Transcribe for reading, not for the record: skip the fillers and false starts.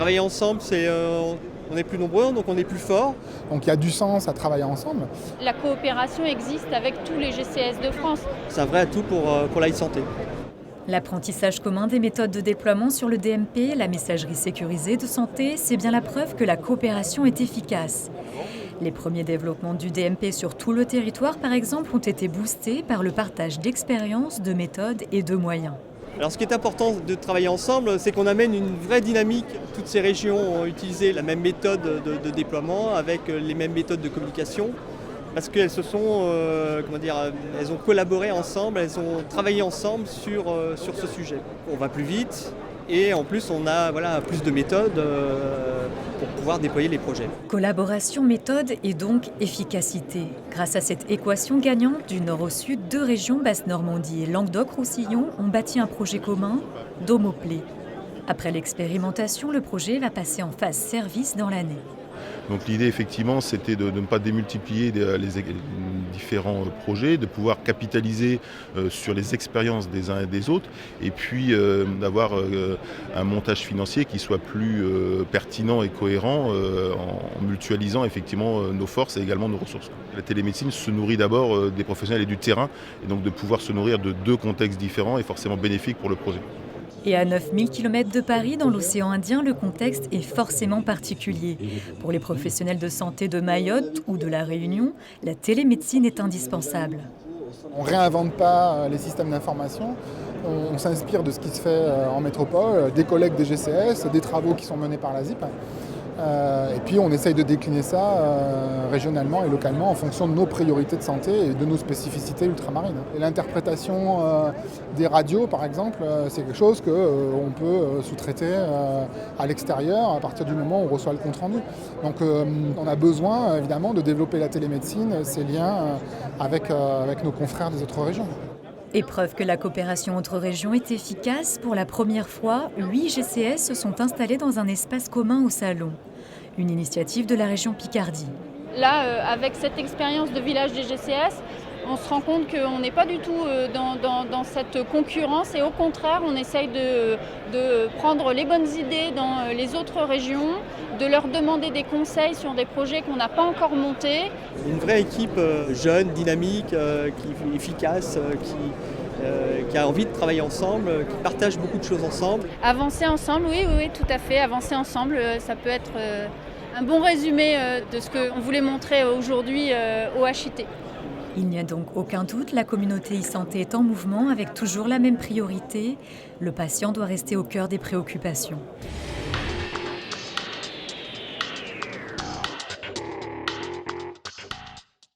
Travailler ensemble, on est plus nombreux, donc on est plus fort. Donc il y a du sens à travailler ensemble. La coopération existe avec tous les GCS de France. C'est un vrai atout pour l'e-santé. L'apprentissage commun des méthodes de déploiement sur le DMP, la messagerie sécurisée de santé, c'est bien la preuve que la coopération est efficace. Les premiers développements du DMP sur tout le territoire, par exemple, ont été boostés par le partage d'expériences, de méthodes et de moyens. Alors ce qui est important de travailler ensemble, c'est qu'on amène une vraie dynamique. Toutes ces régions ont utilisé la même méthode de déploiement avec les mêmes méthodes de communication parce qu'elles elles ont collaboré ensemble, elles ont travaillé ensemble sur ce sujet. On va plus vite et en plus on a plus de méthodes pour pouvoir déployer les projets. Collaboration, méthode et donc efficacité. Grâce à cette équation gagnante du nord au sud, 2 régions, Basse-Normandie et Languedoc-Roussillon, ont bâti un projet commun, Domoplay. Après l'expérimentation, le projet va passer en phase service dans l'année. Donc l'idée effectivement c'était de ne pas démultiplier les différents projets, de pouvoir capitaliser sur les expériences des uns et des autres et puis d'avoir un montage financier qui soit plus pertinent et cohérent en mutualisant effectivement nos forces et également nos ressources. La télémédecine se nourrit d'abord des professionnels et du terrain et donc de pouvoir se nourrir de 2 contextes différents est forcément bénéfique pour le projet. Et à 9000 km de Paris, dans l'océan Indien, le contexte est forcément particulier. Pour les professionnels de santé de Mayotte ou de La Réunion, la télémédecine est indispensable. On ne réinvente pas les systèmes d'information, on s'inspire de ce qui se fait en métropole, des collègues des GCS, des travaux qui sont menés par la ZIP. Et puis on essaye de décliner ça régionalement et localement en fonction de nos priorités de santé et de nos spécificités ultramarines. Et l'interprétation des radios, par exemple, c'est quelque chose qu'on peut sous-traiter à l'extérieur à partir du moment où on reçoit le compte-rendu. Donc on a besoin évidemment de développer la télémédecine, ces liens avec nos confrères des autres régions. Et preuve que la coopération entre régions est efficace, pour la première fois, 8 GCS se sont installés dans un espace commun au Salon. Une initiative de la région Picardie. Là, avec cette expérience de village des GCS, on se rend compte qu'on n'est pas du tout dans cette concurrence et au contraire, on essaye de prendre les bonnes idées dans les autres régions, de leur demander des conseils sur des projets qu'on n'a pas encore montés. Une vraie équipe jeune, dynamique, efficace, qui a envie de travailler ensemble, qui partage beaucoup de choses ensemble. Avancer ensemble, oui, tout à fait. Avancer ensemble, ça peut être un bon résumé de ce qu'on voulait montrer aujourd'hui au HIT. Il n'y a donc aucun doute, la communauté e-santé est en mouvement avec toujours la même priorité. Le patient doit rester au cœur des préoccupations.